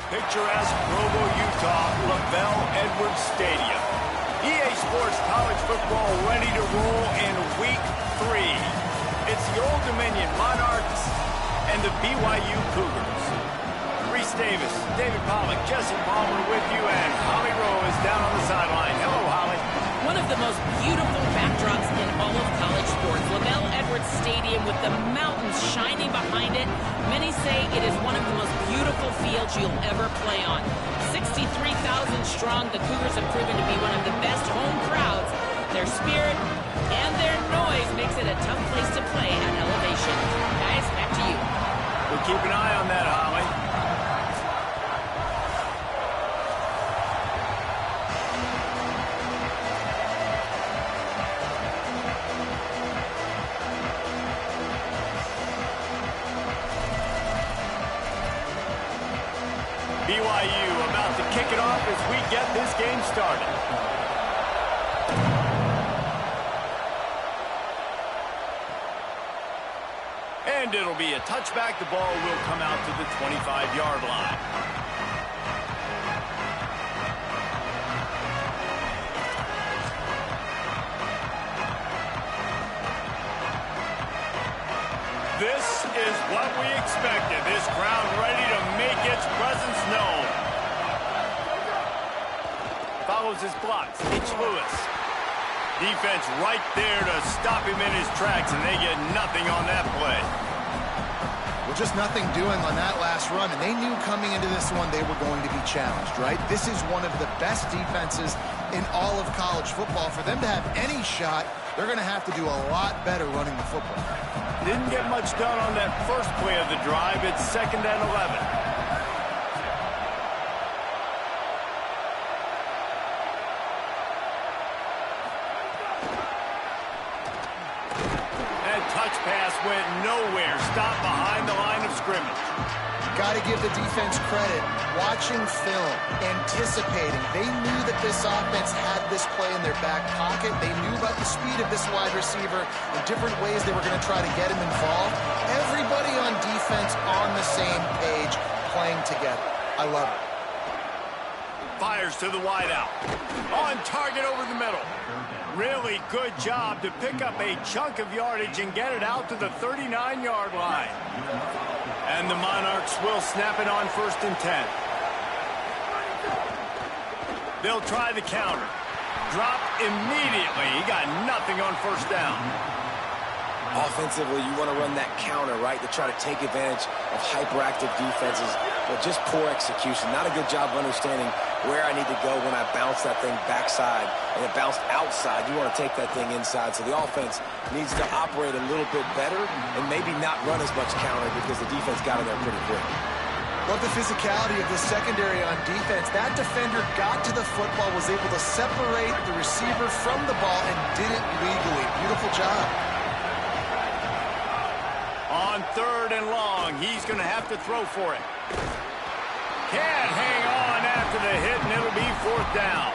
picturesque Provo, Utah, LaBelle Edwards Stadium. EA Sports College Football ready to roll in Week 3. It's the Old Dominion Monarchs and the BYU Cougars. Reese Davis, David Pollack, Jesse Palmer with you, and Holly Rowe is down on the sideline. Hello, Holly. One of the most beautiful backdrops in all of college sports. LaBelle Edwards Stadium with the mountains shining behind it. Many say it is one of the most beautiful fields you'll ever play on. 63,000 strong, the Cougars have proven to be one of the best home crowds. Their spirit and their noise makes it a tough place to play at elevation. Guys, back to you. We'll keep an eye on that, Holly. BYU about to kick it off as we get this game started. And it'll be a touchback. The ball will come out to the 25-yard line. This is what we expected. This crowd ready to make its presence known. Follows his blocks. H. Lewis. Defense right there to stop him in his tracks, and they get nothing on that play. Well, just nothing doing on that last run, and they knew coming into this one they were going to be challenged, right? This is one of the best defenses in all of college football. For them to have any shot, they're going to have to do a lot better running the football. Didn't get much done on that first play of the drive. It's 2nd and 11. That touch pass went nowhere. Stopped behind the line of scrimmage. Got to give the defense credit. Watching film, anticipating. They knew that this offense had this play in their back pocket. They knew about the speed of this wide receiver, the different ways they were going to try to get him involved. Everybody on defense on the same page, playing together. I love it. Fires to the wideout. On target over the middle. Really good job to pick up a chunk of yardage and get it out to the 39-yard line. And the Monarchs will snap it on 1st and 10. They'll try the counter. Drop immediately. He got nothing on 1st down. Offensively, you want to run that counter, right, to try to take advantage of hyperactive defenses, but just poor execution. Not a good job of understanding where I need to go when I bounce that thing backside, and it bounced outside. You want to take that thing inside, so the offense needs to operate a little bit better and maybe not run as much counter because the defense got in there pretty quick. Love the physicality of the secondary on defense. That defender got to the football, was able to separate the receiver from the ball, and did it legally. Beautiful job. On 3rd and long, he's going to have to throw for it. Can't hang on after the hit, and it'll be 4th down.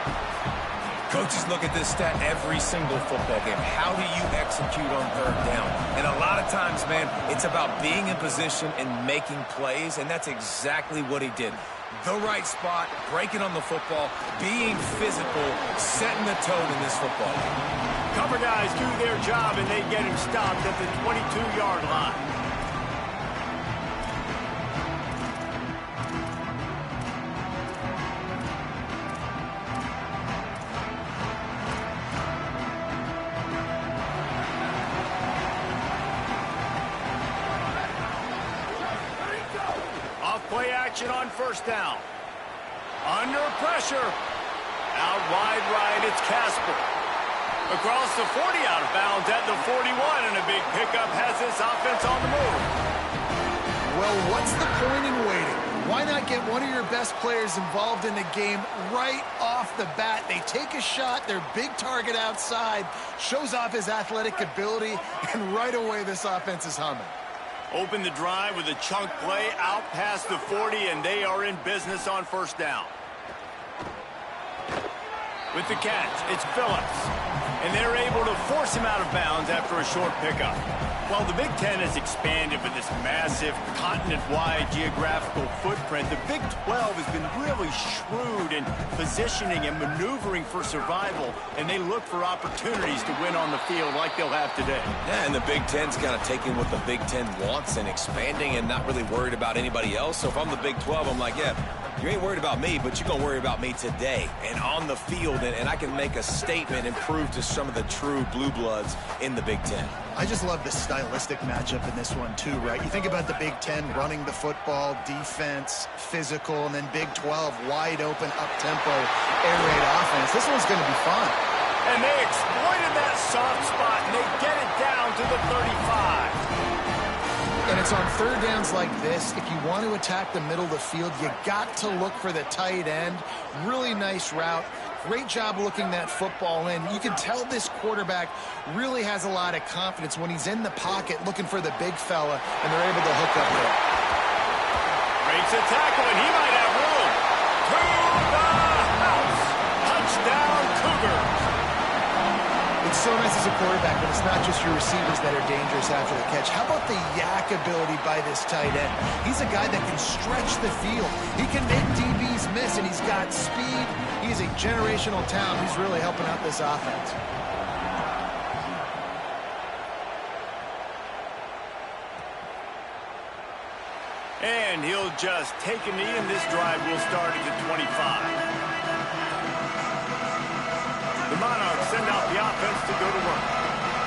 Coaches look at this stat every single football game. How do you execute on 3rd down? And a lot of times, man, it's about being in position and making plays, and that's exactly what he did. The right spot, breaking on the football, being physical, setting the tone in this football game. Cover guys do their job, and they get him stopped at the 22-yard line. Off-play action on 1st down. Under pressure. Out wide right, it's Casper. Across the 40, out of bounds at the 41, and a big pickup has this offense on the move. Well, what's the point in waiting? Why not get one of your best players involved in the game right off the bat? They take a shot, their big target outside, shows off his athletic ability, and right away this offense is humming. Open the drive with a chunk play out past the 40, and they are in business on 1st down. With the catch, it's Phillips. And they're able to force him out of bounds after a short pickup. Well, the Big Ten has expanded with this massive continent-wide geographical footprint. The Big 12 has been really shrewd in positioning and maneuvering for survival, and they look for opportunities to win on the field like they'll have today. Yeah, and the Big Ten's kind of taking what the Big Ten wants and expanding and not really worried about anybody else. So if I'm the Big 12, I'm like, yeah, you ain't worried about me, but you're going to worry about me today and on the field, and I can make a statement and prove to some of the true blue bloods in the Big Ten. I just love the stylistic matchup in this one, too, right? You think about the Big Ten running the football, defense, physical, and then Big 12, wide open, up-tempo, air raid offense. This one's going to be fun. And they exploited that soft spot, and they get it down to the 35. And it's on third downs like this. If you want to attack the middle of the field, you got to look for the tight end. Really nice route. Great job looking that football in. You can tell this quarterback really has a lot of confidence when he's in the pocket looking for the big fella, and they're able to hook up there. Breaks a tackle, and he might have room. To the house. Touchdown, Cougars. It's so nice as a quarterback when it's not just your receivers that are dangerous after the catch. How about the yak ability by this tight end? He's a guy that can stretch the field. He can make DBs miss, and he's got speed. He's a generational talent. He's really helping out this offense. And he'll just take a knee, and this drive will start at the 25. The Monarchs send out the offense to go to work.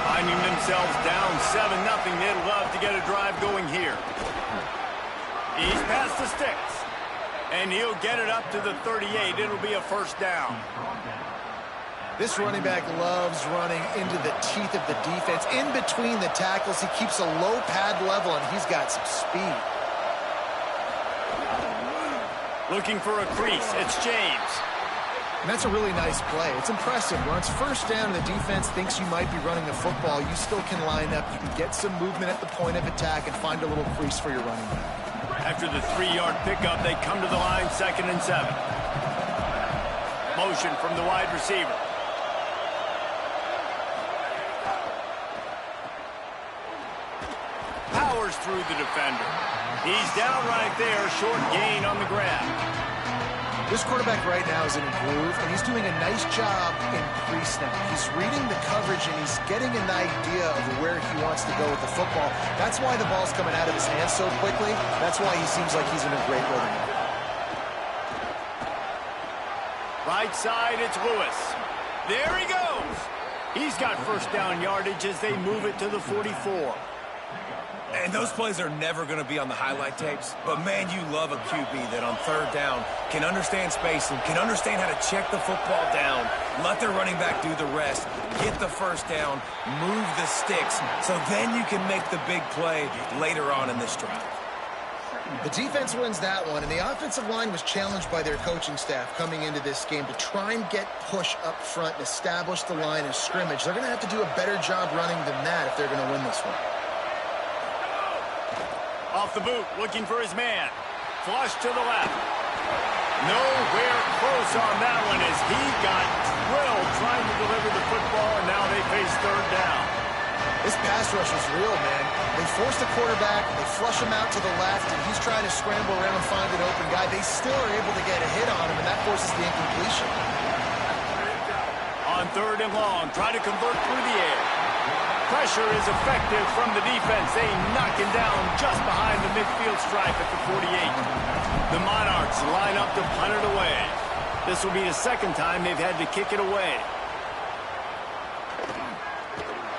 Finding themselves down 7-0, they'd love to get a drive going here. He's past the sticks. And he'll get it up to the 38. It'll be a first down. This running back loves running into the teeth of the defense. In between the tackles, he keeps a low pad level, and he's got some speed. Looking for a crease. It's James. And that's a really nice play. It's impressive. When it's first down and the defense thinks you might be running the football, you still can line up. You can get some movement at the point of attack and find a little crease for your running back. After the 3-yard pickup, they come to the line, 2nd and 7. Motion from the wide receiver. Powers through the defender. He's down right there, short gain on the grab. This quarterback right now is in a groove, and he's doing a nice job in crease now. He's reading the coverage, and he's getting an idea of where he wants to go with the football. That's why the ball's coming out of his hands so quickly. That's why he seems like he's in a great rhythm. Right side, it's Lewis. There he goes. He's got first down yardage as they move it to the 44. And those plays are never going to be on the highlight tapes. But, man, you love a QB that on third down can understand spacing, can understand how to check the football down, let their running back do the rest, get the first down, move the sticks, so then you can make the big play later on in this drive. The defense wins that one, and the offensive line was challenged by their coaching staff coming into this game to try and get push up front and establish the line of scrimmage. They're going to have to do a better job running than that if they're going to win this one. Off the boot, looking for his man. Flush to the left. Nowhere close on that one as he got drilled trying to deliver the football, and now they face third down. This pass rush is real, man. They force the quarterback, they flush him out to the left, and he's trying to scramble around and find an open guy. They still are able to get a hit on him, and that forces the incompletion. On third and long, try to convert through the air. Pressure is effective from the defense. They knock him down just behind the midfield stripe at the 48. The Monarchs line up to punt it away. This will be the second time they've had to kick it away.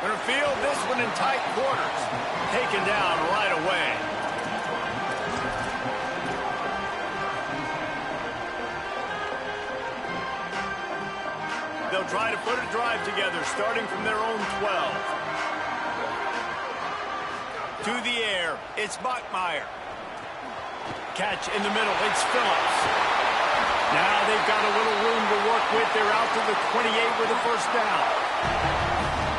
Gonna field this one in tight quarters. Taken down right away. They'll try to put a drive together, starting from their own 12. To the air, it's Bachmeier. Catch in the middle, it's Phillips. Now they've got a little room to work with. They're out to the 28 with a first down.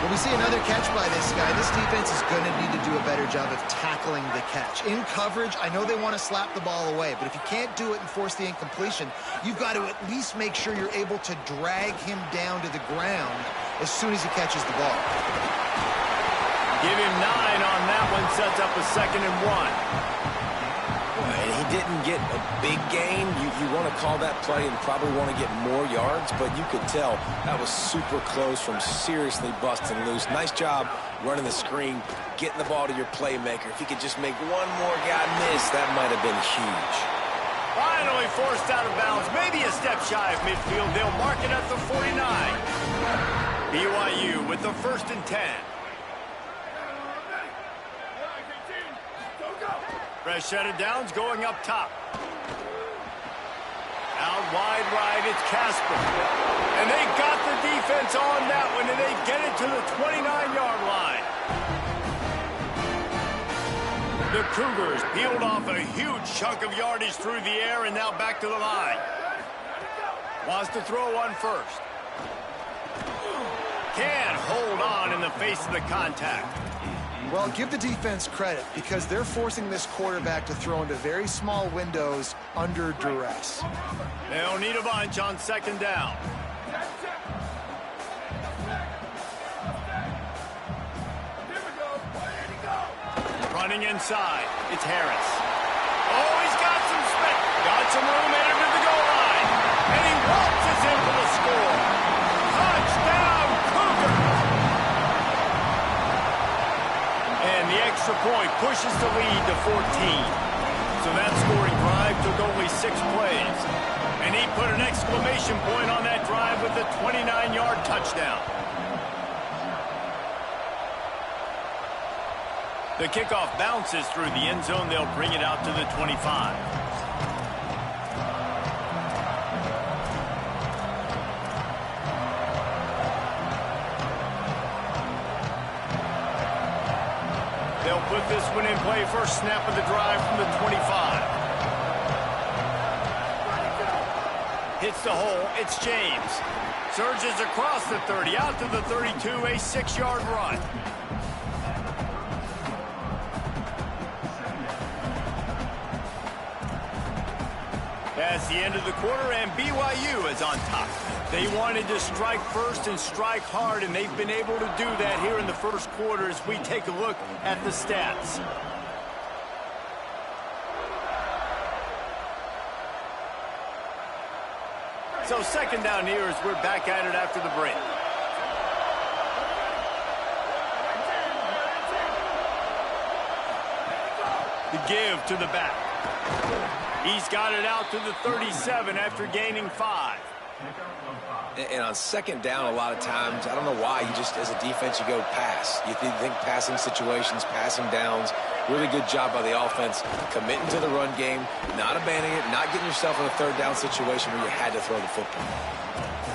When we see another catch by this guy, this defense is going to need to do a better job of tackling the catch. In coverage, I know they want to slap the ball away, but if you can't do it and force the incompletion, you've got to at least make sure you're able to drag him down to the ground as soon as he catches the ball. Give him 9 on that one, sets up a 2nd and 1. And he didn't get a big gain. You want to call that play and probably want to get more yards, but you could tell that was super close from seriously busting loose. Nice job running the screen, getting the ball to your playmaker. If he could just make one more guy miss, that might have been huge. Finally forced out of bounds, maybe a step shy of midfield. They'll mark it at the 49. BYU with the 1st and 10. Fresh set of downs going up top. Out wide right, it's Casper. And they got the defense on that one, and they get it to the 29-yard line. The Cougars peeled off a huge chunk of yardage through the air, and now back to the line. Wants to throw one first. Can't hold on in the face of the contact. Well, give the defense credit because they're forcing this quarterback to throw into very small windows under duress. They'll need a bunch on 2nd down. Running inside, it's Harris. Oh, he's got some space. Got some room headed to the goal line. And he waltzes in for the score. Touchdown, Cougars! And the extra point pushes the lead to 14. So that scoring drive took only 6 plays. And he put an exclamation point on that drive with a 29-yard touchdown. The kickoff bounces through the end zone. They'll bring it out to the 25. They'll put this one in play. First snap of the drive from the 25. Hits the hole. It's James. Surges across the 30, out to the 32, a 6-yard run. That's the end of the quarter, and BYU is on top. They wanted to strike first and strike hard, and they've been able to do that here in the first quarter as we take a look at the stats. So 2nd down here as we're back at it after the break. The give to the back. He's got it out to the 37 after gaining 5. And on 2nd down, a lot of times, I don't know why, you just, as a defense, you go pass. You think passing situations, passing downs. Really good job by the offense, committing to the run game, not abandoning it, not getting yourself in a 3rd down situation where you had to throw the football.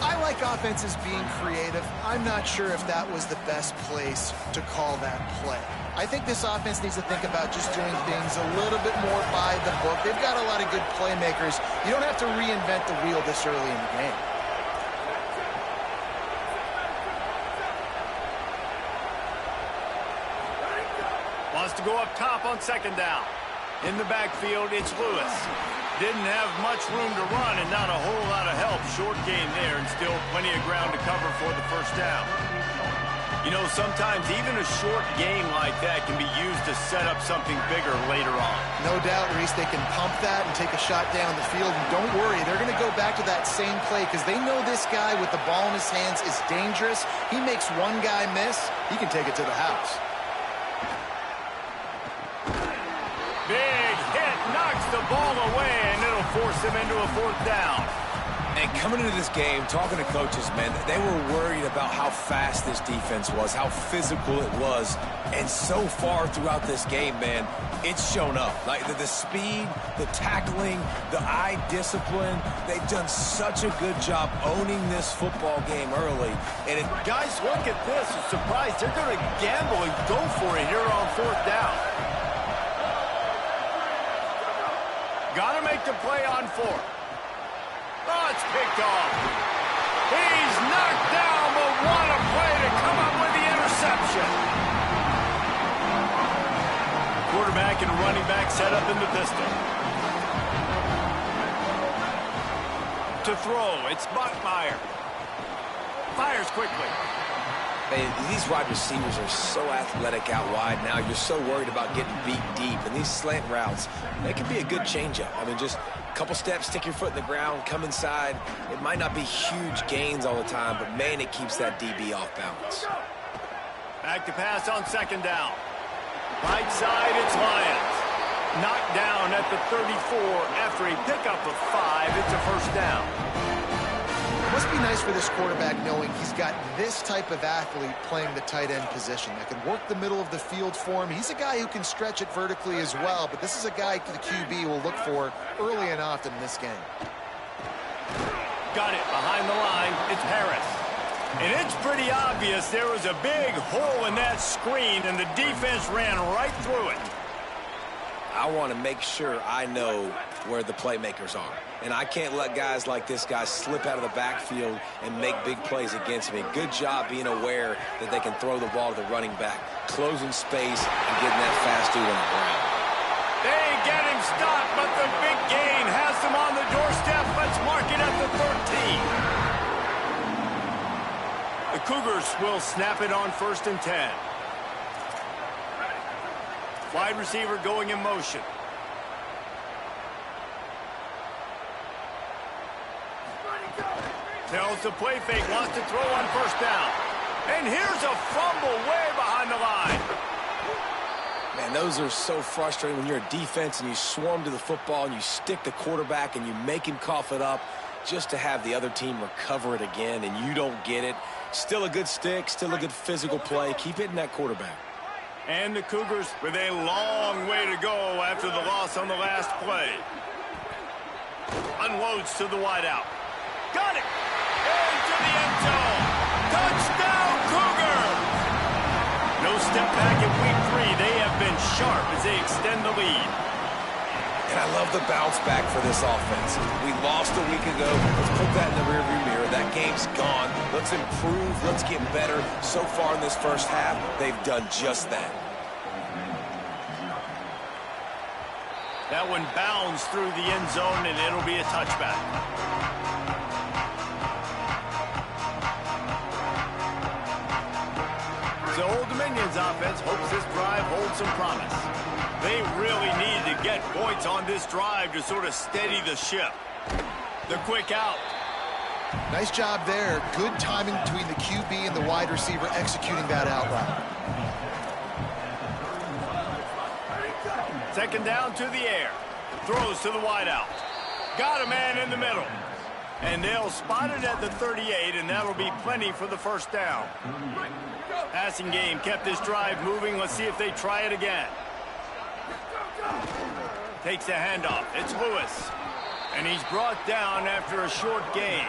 I like offenses being creative. I'm not sure if that was the best place to call that play. I think this offense needs to think about just doing things a little bit more by the book. They've got a lot of good playmakers. You don't have to reinvent the wheel this early in the game. Wants to go up top on 2nd down. In the backfield, it's Lewis. Didn't have much room to run and not a whole lot of help. Short gain there and still plenty of ground to cover for the 1st down. You know, sometimes even a short game like that can be used to set up something bigger later on. No doubt, Reese, they can pump that and take a shot down the field. And don't worry, they're going to go back to that same play because they know this guy with the ball in his hands is dangerous. He makes one guy miss, he can take it to the house. Big hit, knocks the ball away, and it'll force him into a 4th down. And coming into this game, talking to coaches, man, they were worried about how fast this defense was, how physical it was. And so far throughout this game, man, it's shown up. Like the speed, the tackling, the eye discipline, they've done such a good job owning this football game early. And Guys, look at this. I'm surprised they're going to gamble and go for it here on 4th down. Got to make the play on 4th. Oh, it's picked off. He's knocked down, but what a play to come up with the interception. Quarterback and running back set up in the pistol. To throw, it's Buckmeyer. Fires quickly. Hey, these wide receivers are so athletic out wide now. You're so worried about getting beat deep. And these slant routes, they can be a good changeup. I mean, just a couple steps, stick your foot in the ground, come inside. It might not be huge gains all the time, but, man, it keeps that DB off balance. Back to pass on second down. Right side, it's Lions. Knocked down at the 34 after a pickup of 5. It's a first down. It must be nice for this quarterback knowing he's got this type of athlete playing the tight end position that can work the middle of the field for him. He's a guy who can stretch it vertically as well, but this is a guy the QB will look for early and often in this game. Got it behind the line. It's Harris. And it's pretty obvious there was a big hole in that screen, and the defense ran right through it. I want to make sure I know where the playmakers are. And I can't let guys like this guy slip out of the backfield and make big plays against me. Good job being aware that they can throw the ball to the running back, closing space and getting that fast dude on the ground. They get him stopped, but the big gain has them on the doorstep. Let's mark it at the 13. The Cougars will snap it on 1st and 10. Wide receiver going in motion. Tells the play fake, wants to throw on 1st down. And here's a fumble way behind the line. Man, those are so frustrating when you're a defense and you swarm to the football and you stick the quarterback and you make him cough it up just to have the other team recover it again and you don't get it. Still a good stick, still a good physical play. Keep hitting that quarterback. And the Cougars with a long way to go after the loss on the last play. Unloads to the wideout. Got it! Into the end zone. Touchdown, Cougars! No step back in week 3. They have been sharp as they extend the lead. And I love the bounce back for this offense. We lost a week ago. Let's put that in the rearview mirror. That game's gone. Let's improve. Let's get better. So far in this first half, they've done just that. That one bounds through the end zone, and it'll be a touchback. So Old Dominion's offense hopes this drive holds some promise. They really need to get points on this drive to sort of steady the ship. The quick out. Nice job there. Good timing between the QB and the wide receiver executing that out route. Second down to the air. Throws to the wideout. Got a man in the middle. And they'll spot it at the 38, and that'll be plenty for the first down. Passing game kept this drive moving. Let's see if they try it again. Takes the handoff. It's Lewis. And he's brought down after a short gain.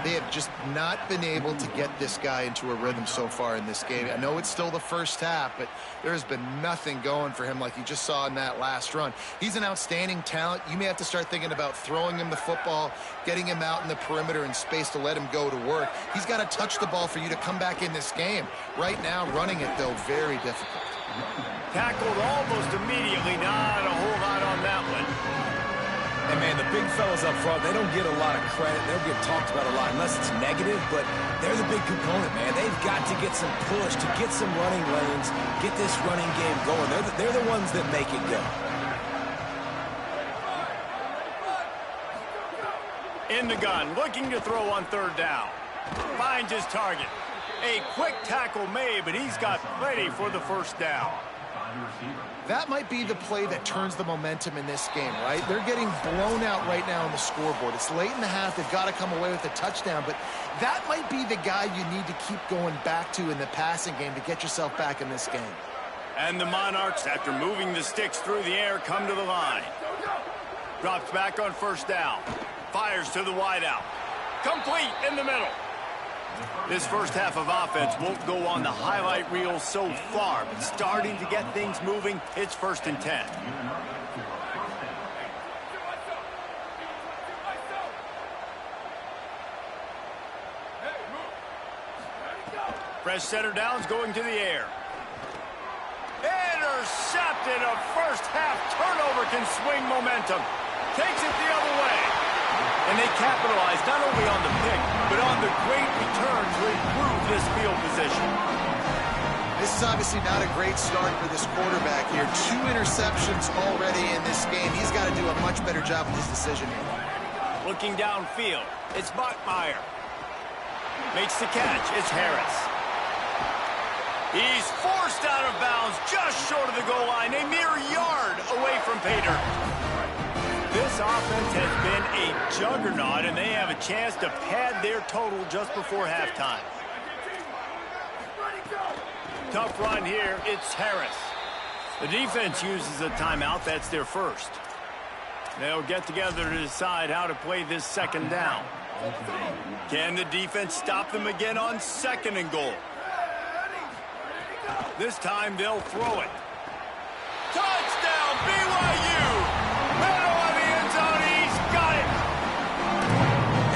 They have just not been able to get this guy into a rhythm so far in this game. I know it's still the first half, but there has been nothing going for him like you just saw in that last run. He's an outstanding talent. You may have to start thinking about throwing him the football, getting him out in the perimeter in space to let him go to work. He's got to touch the ball for you to come back in this game. Right now, running it, though, very difficult. Tackled almost immediately. Not a whole lot on that one. And, man, the big fellas up front, they don't get a lot of credit. They don't get talked about a lot unless it's negative, but they're the big component, man. They've got to get some push, to get some running lanes, get this running game going. They're the ones that make it go. In the gun, looking to throw on 3rd down. Finds his target. A quick tackle made, but he's got plenty for the first down. That might be the play that turns the momentum in this game, right? They're getting blown out right now on the scoreboard. It's late in the half. They've got to come away with a touchdown, but that might be the guy you need to keep going back to in the passing game to get yourself back in this game. And the Monarchs, after moving the sticks through the air, come to the line. Drops back on 1st down. Fires to the wideout. Complete in the middle. This first half of offense won't go on the highlight reel so far, but starting to get things moving. It's 1st and 10. Fresh center downs going to the air. Intercepted. A first half turnover can swing momentum. Takes it the other way. And they capitalized not only on the pick, but on the great return to improve this field position. This is obviously not a great start for this quarterback here. 2 interceptions already in this game. He's got to do a much better job with his decision here. Looking downfield, it's Bachmeier. Makes the catch, it's Harris. He's forced out of bounds just short of the goal line, a mere yard away from Pater. This offense has been a juggernaut, and they have a chance to pad their total just before halftime. Tough run here, it's Harris. The defense uses a timeout, that's their first. They'll get together to decide how to play this second down. Can the defense stop them again on 2nd and goal? This time they'll throw it. Touchdown, BYU! Middle of the end zone, he's got it!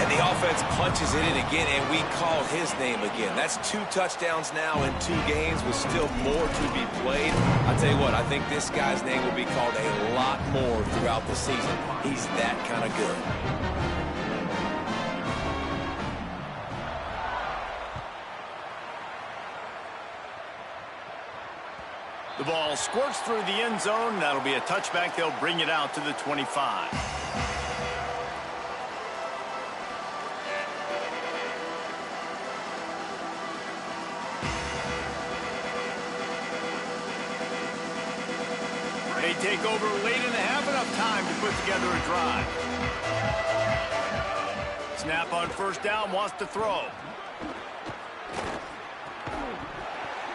And the offense punches it in again, and we call his name again. That's 2 touchdowns now in 2 games with still more to be played. I'll tell you what, I think this guy's name will be called a lot more throughout the season. He's that kind of good. The ball squirts through the end zone. That'll be a touchback. They'll bring it out to the 25. They take over late in the half, enough time to put together a drive. Snap on 1st down, wants to throw.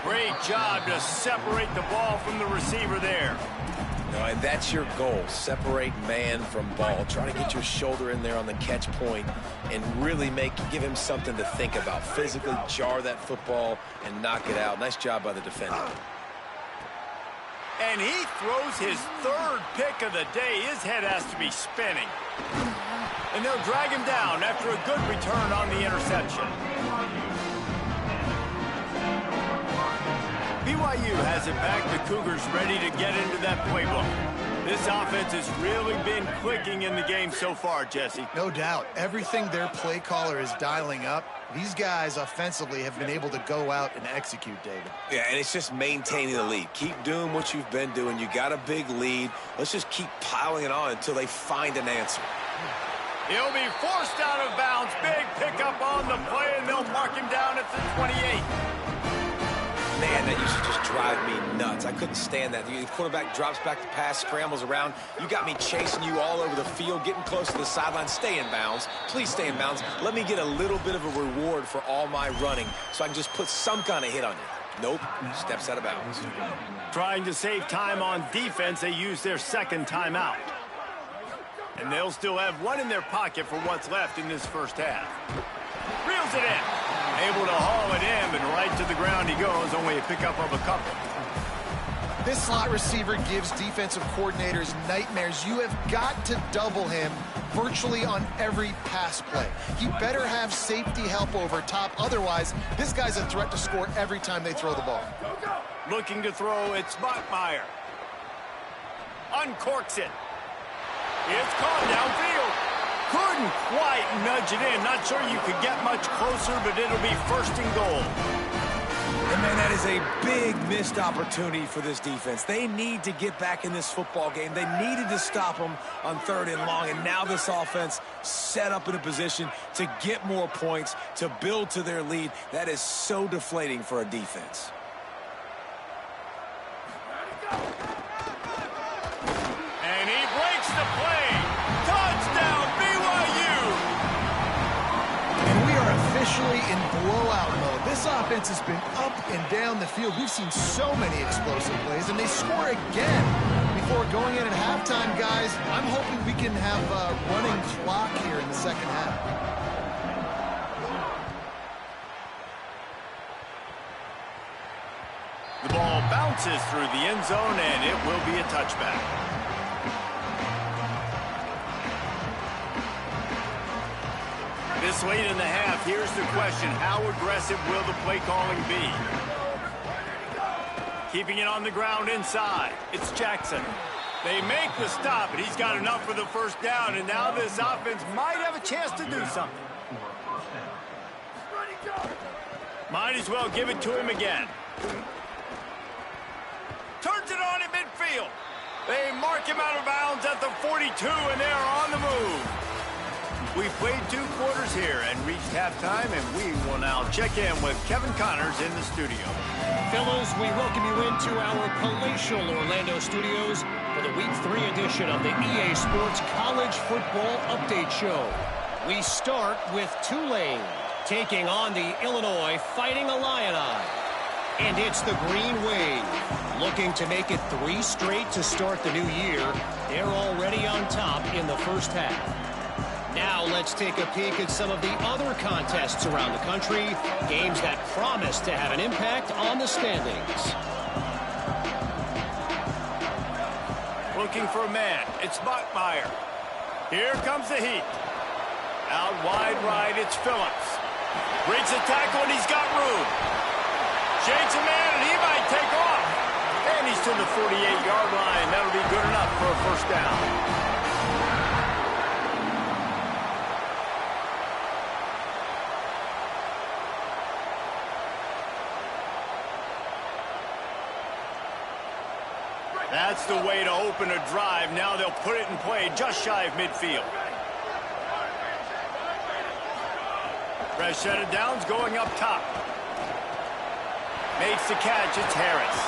Great job to separate the ball from the receiver there. And that's your goal, separate man from ball. Try to get your shoulder in there on the catch point and really give him something to think about. Physically jar that football and knock it out. Nice job by the defender. And he throws his 3rd pick of the day. His head has to be spinning. And they'll drag him down after a good return on the interception. BYU has it back. The Cougars ready to get into that playbook. This offense has really been clicking in the game so far, Jesse. No doubt. Everything their play caller is dialing up, these guys offensively have been able to go out and execute, David. Yeah, and it's just maintaining the lead. Keep doing what you've been doing. You got a big lead. Let's just keep piling it on until they find an answer. He'll be forced out of bounds. Big pickup on the play, and they'll mark him down at the 28. Man, that used to just drive me nuts. I couldn't stand that. The quarterback drops back to pass, scrambles around. You got me chasing you all over the field, getting close to the sideline. Stay in bounds. Please stay in bounds. Let me get a little bit of a reward for all my running so I can just put some kind of hit on you. Nope, steps out of bounds. Trying to save time on defense, they use their 2nd timeout. And they'll still have 1 in their pocket for what's left in this first half. Reels it in. Able to haul it in, but right to the ground he goes. Only a pickup of a couple. This slot receiver gives defensive coordinators nightmares. You have got to double him virtually on every pass play. He better have safety help over top. Otherwise, this guy's a threat to score every time they throw the ball. Looking to throw, it's Bachmeier. Uncorks it. It's caught downfield. Couldn't quite nudge it in. Not sure you could get much closer, but it'll be 1st and goal. And, man, that is a big missed opportunity for this defense. They need to get back in this football game. They needed to stop them on 3rd and long, and now this offense set up in a position to get more points, to build to their lead. That is so deflating for a defense. And he breaks the play. Touchdown, BYU! And we are officially in blowout mode. This offense has been up and down the field. We've seen so many explosive plays, and they score again. Before going in at halftime, guys, I'm hoping we can have a running clock here in the second half. The ball bounces through the end zone, and it will be a touchback. This late in the half, here's the question. How aggressive will the play calling be? Keeping it on the ground inside. It's Jackson. They make the stop, and he's got enough for the first down, and now this offense might have a chance to do something. Might as well give it to him again. Turns it on in midfield. They mark him out of bounds at the 42, and they're on the move. We've played 2 quarters here and reached halftime, and we will now check in with Kevin Connors in the studio. Fellows, we welcome you into our palatial Orlando studios for the Week 3 edition of the EA Sports College Football Update Show. We start with Tulane taking on the Illinois Fighting Illini. And it's the Green Wave, looking to make it 3 straight to start the new year. They're already on top in the first half. Now let's take a peek at some of the other contests around the country, games that promise to have an impact on the standings. Looking for a man, it's Bachmeier. Here comes the heat. Out wide right, it's Phillips. Breaks a tackle and he's got room. Shakes a man and he might take off. And he's to the 48-yard line. That'll be good enough for a first down. That's the way to open a drive. Now they'll put it in play just shy of midfield. Fresh set of downs going up top. Makes the catch. It's Harris.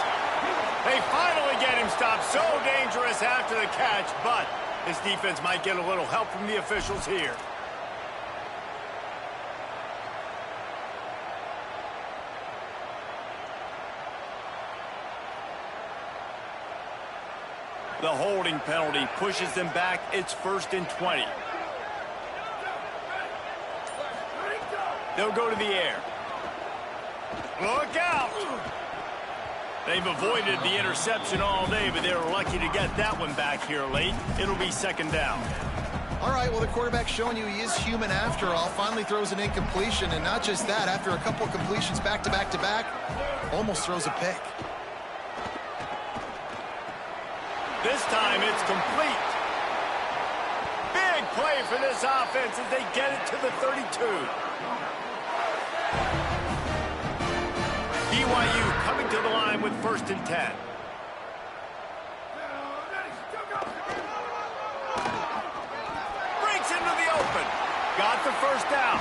They finally get him stopped. So dangerous after the catch, but this defense might get a little help from the officials here. The holding penalty pushes them back. It's 1st and 20. They'll go to the air. Look out! They've avoided the interception all day, but they were lucky to get that one back here late. It'll be 2nd down. All right, well, the quarterback's showing you he is human after all. Finally throws an incompletion, and not just that, after a couple of completions back to back to back, almost throws a pick. This time it's complete. Big play for this offense as they get it to the 32. BYU coming to the line with 1st and 10. Breaks into the open. Got the first down.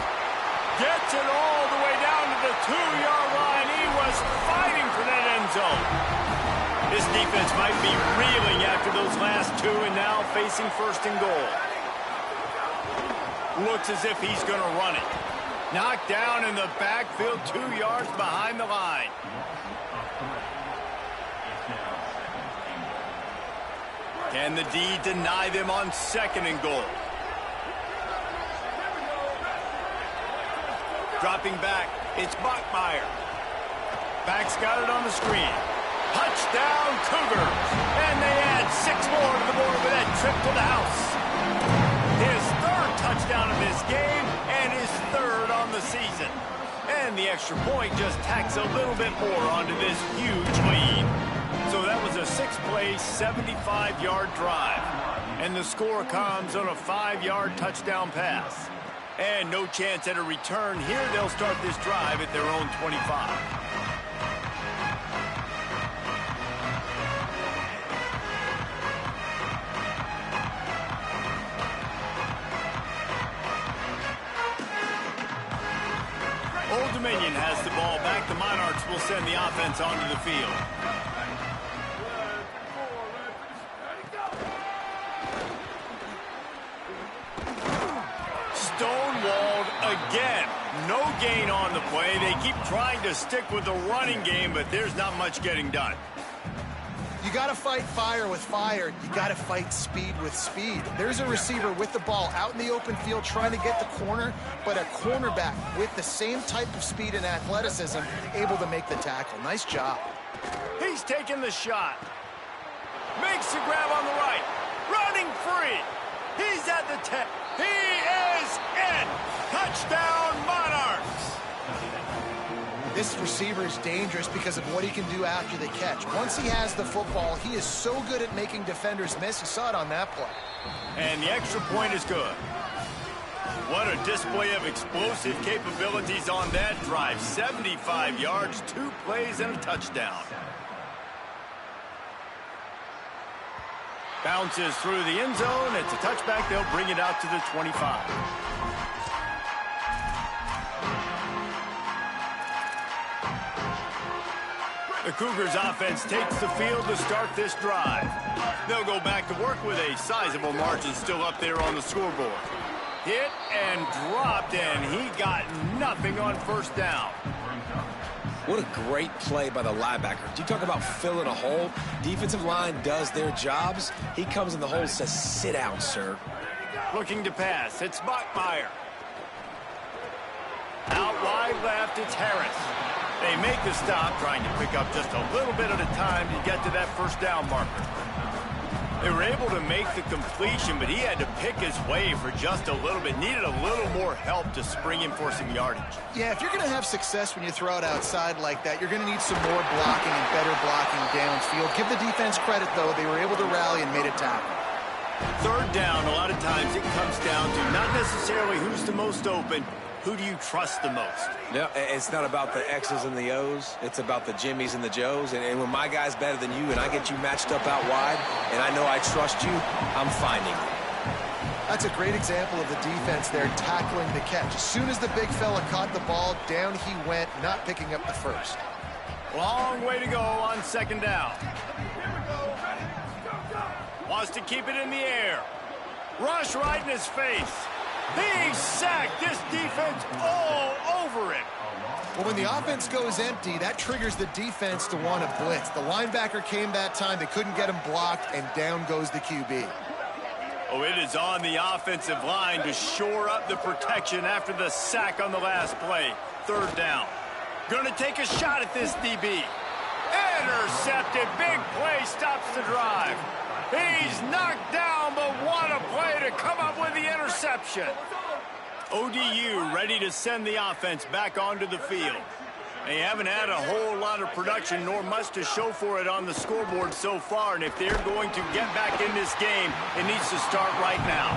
Gets it all the way down to the 2-yard line. He was fighting for that end zone. This defense might be reeling after those last 2 and now facing 1st and goal. Looks as if he's going to run it. Knocked down in the backfield 2 yards behind the line. Can the D deny them on 2nd and goal? Dropping back, it's Bachmeier. Back's got it on the screen. Touchdown, Cougars. And they add 6 more to the board with that trip to the house. His 3rd touchdown of this game and his 3rd on the season. And the extra point just tacks a little bit more onto this huge lead. So that was a 6-play, 75-yard drive. And the score comes on a 5-yard touchdown pass. And no chance at a return here. They'll start this drive at their own 25. Old Dominion has the ball back. The Monarchs will send the offense onto the field. Stonewalled again. No gain on the play. They keep trying to stick with the running game, but there's not much getting done. You got to fight fire with fire. You got to fight speed with speed. There's a receiver with the ball out in the open field trying to get the corner, but a cornerback with the same type of speed and athleticism able to make the tackle. Nice job. He's taking the shot. Makes the grab on the right. Running free. He's at the 10. He is in. Touchdown, Monarchs. This receiver is dangerous because of what he can do after the catch. Once he has the football, he is so good at making defenders miss. You saw it on that play. And the extra point is good. What a display of explosive capabilities on that drive. 75 yards, 2 plays, and a touchdown. Bounces through the end zone. It's a touchback. They'll bring it out to the 25. The Cougars offense takes the field to start this drive. They'll go back to work with a sizable margin still up there on the scoreboard. Hit and dropped, and he got nothing on first down. What a great play by the linebacker. You talk about filling a hole. Defensive line does their jobs. He comes in the hole and says, sit down, sir. Looking to pass. It's Bachmeier. Out wide left, it's Harris. They make the stop, trying to pick up just a little bit at a time to get to that first down marker. They were able to make the completion, but he had to pick his way for just a little bit. Needed a little more help to spring him for some yardage. Yeah, if you're going to have success when you throw it outside like that, you're going to need some more blocking and better blocking downfield. Give the defense credit, though. They were able to rally and made a tackle. Third down, a lot of times it comes down to not necessarily who's the most open, who do you trust the most? No, it's not about the X's and the O's. It's about the Jimmies and the Joes. And when my guy's better than you and I get you matched up out wide and I know I trust you, I'm finding you. That's a great example of the defense there tackling the catch. As soon as the big fella caught the ball, down he went, not picking up the first. Long way to go on second down. Wants to keep it in the air. Rush right in his face. He sacked this defense all over it. Well, when the offense goes empty, that triggers the defense to want to blitz. The linebacker came that time. They couldn't get him blocked, and down goes the QB. Oh, it is on the offensive line to shore up the protection after the sack on the last play. Third down. Going to take a shot at this DB. Intercepted. Big play stops the drive. He's knocked down, but what a play to come up with the interception. ODU ready to send the offense back onto the field. They haven't had a whole lot of production nor much to show for it on the scoreboard so far, and if they're going to get back in this game, it needs to start right now.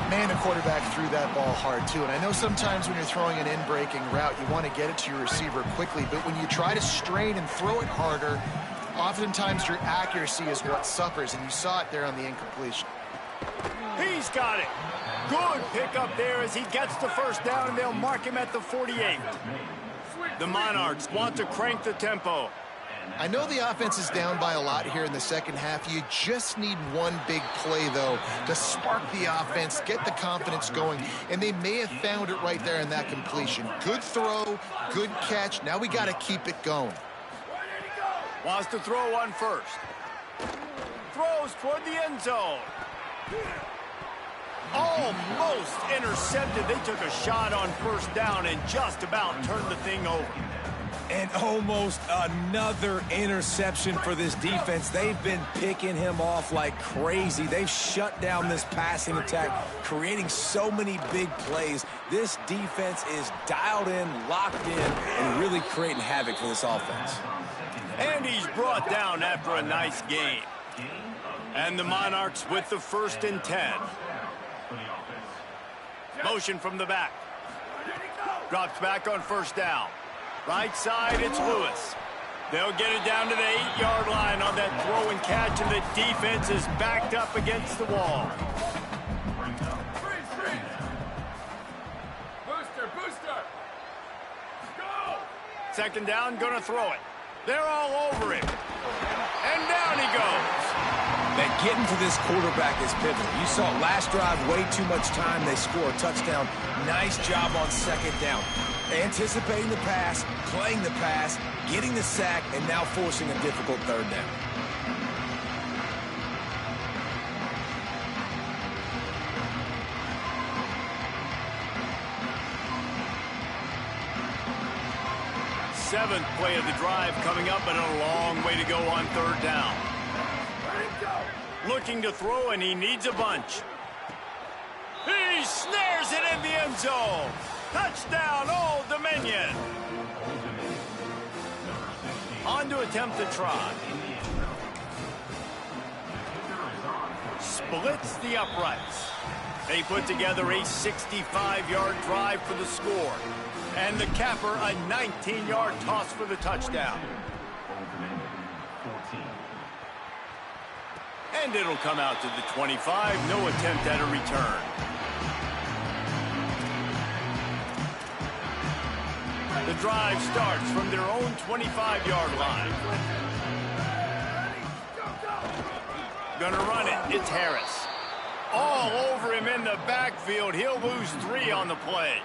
Man, the quarterback threw that ball hard, too. And I know sometimes when you're throwing an in-breaking route, you want to get it to your receiver quickly, but when you try to strain and throw it harder, oftentimes your accuracy is what suffers, and you saw it there on the incompletion. He's got it. Good pickup there as he gets the first down, and they'll mark him at the 48. The Monarchs want to crank the tempo. I know the offense is down by a lot here in the second half. You just need one big play, though, to spark the offense, get the confidence going, and they may have found it right there in that completion. Good throw, good catch. Now we got to keep it going. Wants to throw on first. Throws toward the end zone. Almost intercepted. They took a shot on first down and just about turned the thing over. And almost another interception for this defense. They've been picking him off like crazy. They've shut down this passing attack, creating so many big plays. This defense is dialed in, locked in, and really creating havoc for this offense. And he's brought down after a nice game. And the Monarchs with the 1st and 10. Motion from the back. Drops back on first down. Right side, it's Lewis. They'll get it down to the 8-yard line on that throw and catch, and the defense is backed up against the wall. Booster. Go! Second down, gonna throw it. They're all over him. And down he goes. That getting to this quarterback is pivotal. You saw last drive, way too much time. They score a touchdown. Nice job on second down. Anticipating the pass, playing the pass, getting the sack, and now forcing a difficult third down. Seventh play of the drive coming up, but a long way to go on third down. Looking to throw, and he needs a bunch. He snares it in the end zone. Touchdown, Old Dominion. to attempt the try. Splits the uprights. They put together a 65-yard drive for the score. And the capper, a 19-yard toss for the touchdown. And it'll come out to the 25. No attempt at a return. The drive starts from their own 25-yard line. Gonna run it. It's Harris. All over him in the backfield. He'll lose 3 on the play.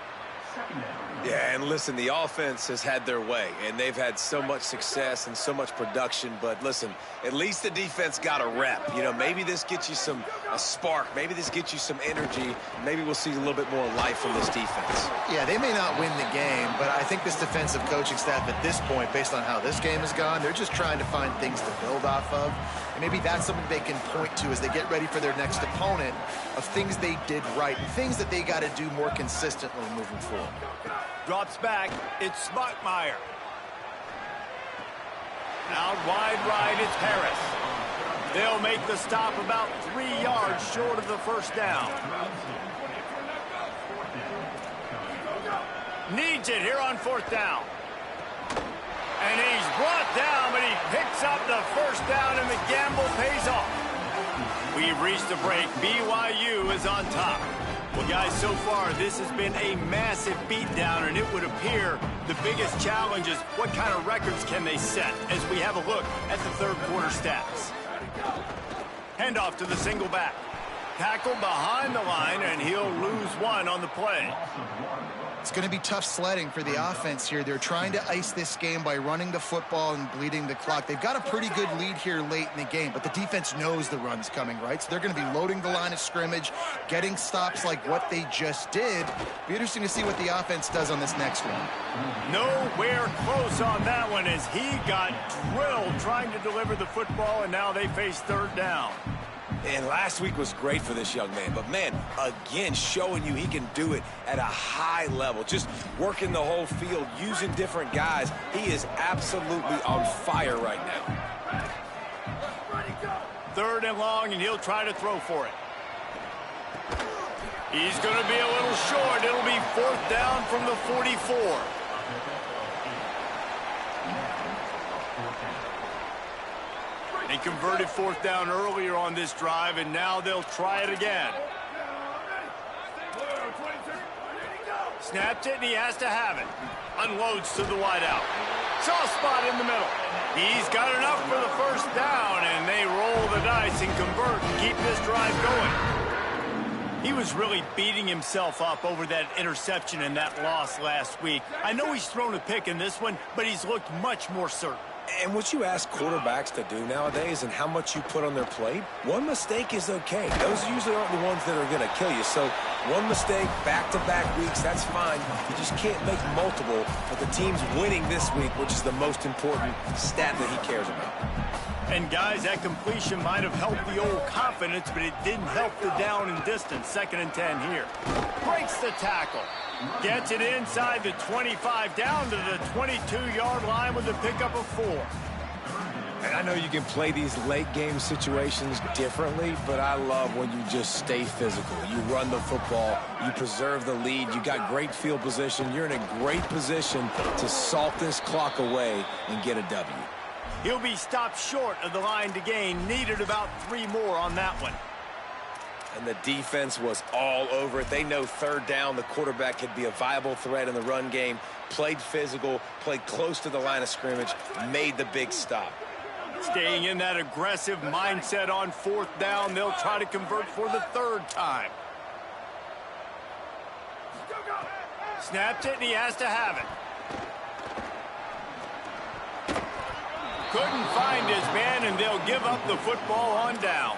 Yeah, and listen, the offense has had their way, and they've had so much success and so much production. But listen, at least the defense got a rep. You know, maybe this gets you a spark. Maybe this gets you some energy. Maybe we'll see a little bit more life from this defense. Yeah, they may not win the game, but I think this defensive coaching staff at this point, based on how this game has gone, they're just trying to find things to build off of. And maybe that's something they can point to as they get ready for their next opponent, of things they did right, things that they got to do more consistently moving forward. Drops back. It's Smockmeyer. Out wide right, it's Harris. They'll make the stop about 3 yards short of the first down. Needs it here on 4th down. And he's brought down, but he picks up the first down, and the gamble pays off. We've reached the break. BYU is on top. Well, guys, so far, this has been a massive beatdown, and it would appear the biggest challenge is what kind of records can they set as we have a look at the third quarter stats. Handoff to the single back. Tackle behind the line, and he'll lose 1 on the play. It's going to be tough sledding for the offense here. They're trying to ice this game by running the football and bleeding the clock. They've got a pretty good lead here late in the game, but the defense knows the run's coming, right? So they're going to be loading the line of scrimmage, getting stops like what they just did. Be interesting to see what the offense does on this next one. Nowhere close on that one as he got drilled trying to deliver the football, and now they face 3rd down. And last week was great for this young man. But, man, again, showing you he can do it at a high level. Just working the whole field, using different guys. He is absolutely on fire right now. 3rd and long, and he'll try to throw for it. He's going to be a little short. It'll be 4th down from the 44. They converted 4th down earlier on this drive, and now they'll try it again. Snaps it, and he has to have it. Unloads to the wideout. Soft spot in the middle. He's got enough for the first down, and they roll the dice and convert and keep this drive going. He was really beating himself up over that interception and that loss last week. I know he's thrown a pick in this one, but he's looked much more certain. And what you ask quarterbacks to do nowadays and how much you put on their plate, one mistake is okay. Those usually aren't the ones that are going to kill you. So one mistake, back-to-back weeks, that's fine. You just can't make multiple. But the team's winning this week, which is the most important stat that he cares about. And, guys, that completion might have helped the old confidence, but it didn't help the down and distance. 2nd and 10 here. Breaks the tackle. Gets it inside the 25, down to the 22-yard line with a pickup of 4. And I know you can play these late-game situations differently, but I love when you just stay physical. You run the football. You preserve the lead. You got great field position. You're in a great position to salt this clock away and get a W. He'll be stopped short of the line to gain. Needed about 3 more on that one. And the defense was all over it. They know 3rd down, the quarterback could be a viable threat in the run game. Played physical, played close to the line of scrimmage, made the big stop. Staying in that aggressive mindset on 4th down, they'll try to convert for the 3rd time. Snapped it, and he has to have it. Couldn't find his man, and they'll give up the football on downs.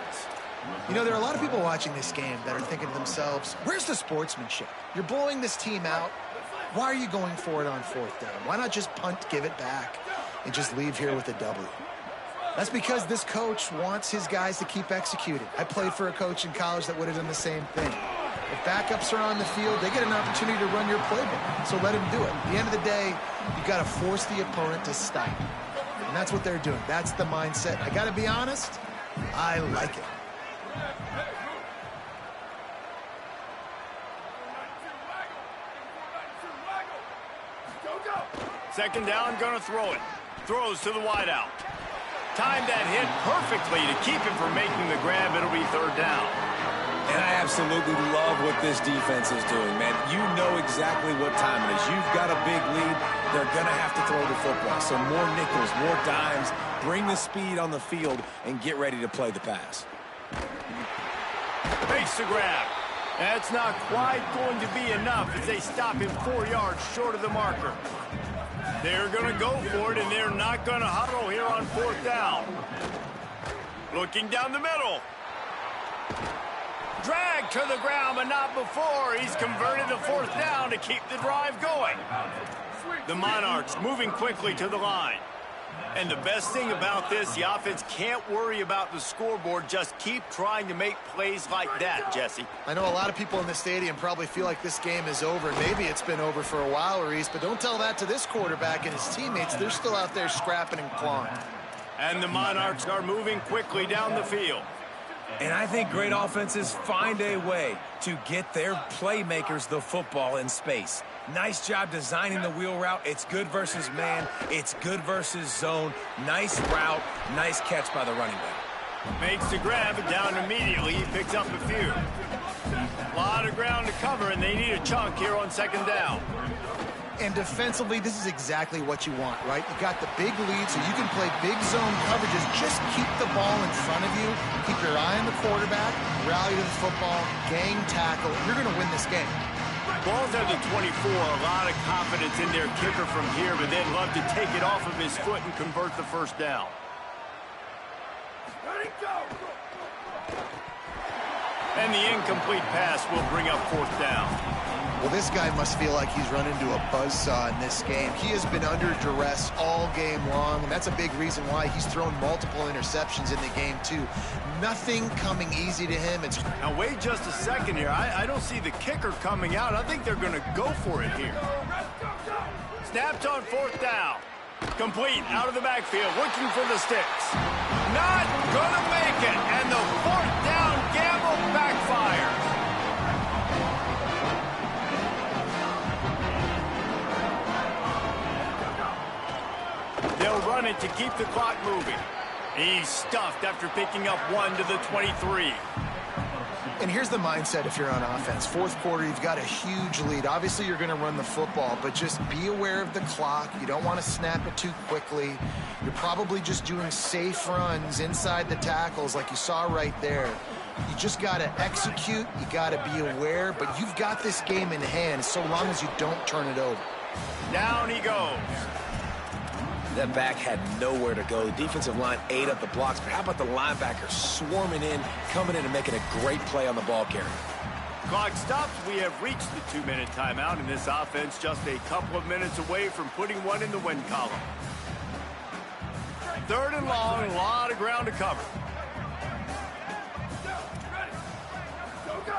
You know, there are a lot of people watching this game that are thinking to themselves, where's the sportsmanship? You're blowing this team out. Why are you going for it on 4th down? Why not just punt, give it back, and just leave here with a W? That's because this coach wants his guys to keep executing. I played for a coach in college that would have done the same thing. If backups are on the field, they get an opportunity to run your playbook, so let him do it. At the end of the day, you've got to force the opponent to stop. And that's what they're doing. That's the mindset. I got to be honest, I like it. Second down, gonna throw it. Throws to the wideout. Timed that hit perfectly to keep him from making the grab. It'll be third down. And I absolutely love what this defense is doing, man. You know exactly what time it is. You've got a big lead. They're going to have to throw the football. So more nickels, more dimes. Bring the speed on the field and get ready to play the pass. Makes the grab. That's not quite going to be enough as they stop him 4 yards short of the marker. They're going to go for it, and they're not going to huddle here on fourth down. Looking down the middle. Dragged to the ground, but not before. He's converted the fourth down to keep the drive going. The Monarchs moving quickly to the line. And the best thing about this, the offense can't worry about the scoreboard. Just keep trying to make plays like that, Jesse. I know a lot of people in the stadium probably feel like this game is over. Maybe it's been over for a while, Reese, but don't tell that to this quarterback and his teammates. They're still out there scrapping and clawing. And the Monarchs are moving quickly down the field. And I think great offenses find a way to get their playmakers the football in space. Nice job designing the wheel route. It's good versus man. It's good versus zone. Nice route. Nice catch by the running back. Makes the grab down immediately. He picks up a few. A lot of ground to cover, and they need a chunk here on second down. And defensively, this is exactly what you want, right? You got the big lead, so you can play big zone coverages. Just keep the ball in front of you. Keep your eye on the quarterback. Rally to the football. Gang tackle. You're going to win this game. Ball's at the 24. A lot of confidence in their kicker from here, but they'd love to take it off of his foot and convert the first down. And the incomplete pass will bring up fourth down. Well, this guy must feel like he's run into a buzzsaw in this game. He has been under duress all game long, and that's a big reason why he's thrown multiple interceptions in the game, too. Nothing coming easy to him. Now, wait just a second here. I don't see the kicker coming out. I think they're going to go for it here. Snapped on fourth down. Complete out of the backfield, looking for the sticks. Not going to make it, and the fourth down gamble backfires. They'll run it to keep the clock moving. He's stuffed after picking up 1 to the 23. And here's the mindset if you're on offense. Fourth quarter, you've got a huge lead. Obviously, you're going to run the football, but just be aware of the clock. You don't want to snap it too quickly. You're probably just doing safe runs inside the tackles like you saw right there. You just got to execute. You got to be aware, but you've got this game in hand so long as you don't turn it over. Down he goes. That back had nowhere to go. The defensive line ate up the blocks, but how about the linebacker swarming in, coming in and making a great play on the ball carrier? Clock stops. We have reached the 2-minute timeout, and this offense just a couple of minutes away from putting one in the win column. Third and long, a lot of ground to cover.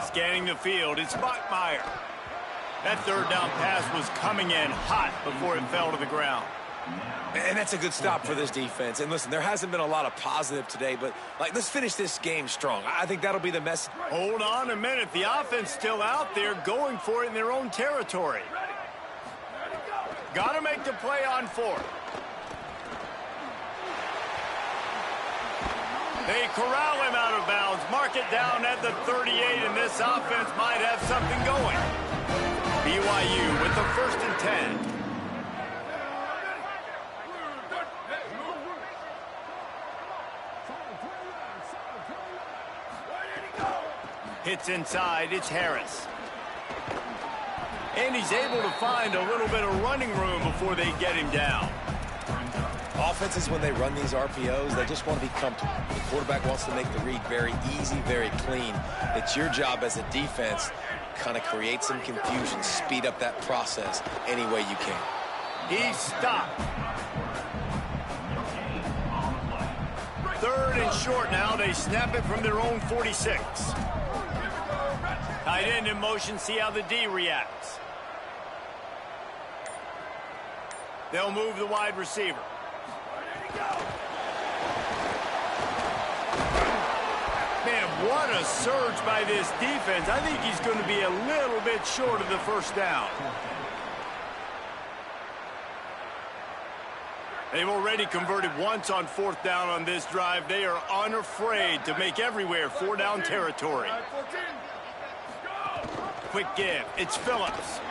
Scanning the field, it's Bachmeier. That third down pass was coming in hot before it fell to the ground. And that's a good stop for this defense. And listen, there hasn't been a lot of positive today, but let's finish this game strong. I think that'll be the message. Hold on a minute. The offense still out there going for it in their own territory. Got to make the play on fourth. They corral him out of bounds. Mark it down at the 38, and this offense might have something going. BYU with the 1st and 10. Hits inside, it's Harris. And he's able to find a little bit of running room before they get him down. Offenses, when they run these RPOs, they just want to be comfortable. The quarterback wants to make the read very easy, very clean. It's your job as a defense, kind of create some confusion, speed up that process any way you can. He's stopped. Third and short now. They snap it from their own 46. Tight end in motion, see how the D reacts. They'll move the wide receiver. Man, what a surge by this defense. I think he's going to be a little bit short of the first down. They've already converted once on fourth down on this drive. They are unafraid to make everywhere four-down territory. Quick give. It's Phillips.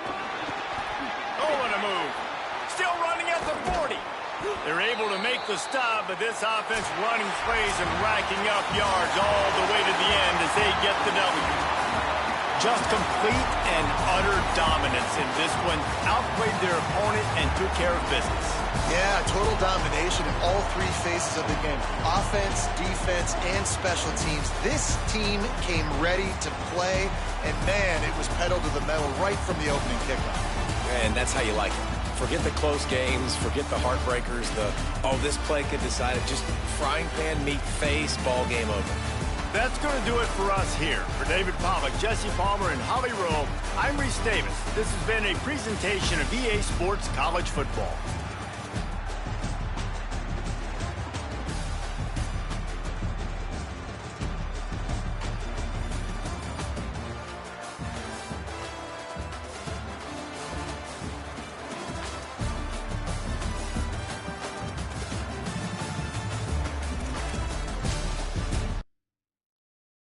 Oh, what a move. Still running at the 40. They're able to make the stop, but this offense running plays and racking up yards all the way to the end as they get the W. Just complete and utter dominance in this one. Outplayed their opponent and took care of business. Yeah, total domination in all three phases of the game. Offense, defense, and special teams. This team came ready to play, and man, it was pedal to the metal right from the opening kickoff. And that's how you like it. Forget the close games, forget the heartbreakers, this play could decide it. Just frying pan, meat face, ball game over. That's going to do it for us here. For David Pollack, Jesse Palmer, and Holly Rowe, I'm Reese Davis. This has been a presentation of EA Sports College Football.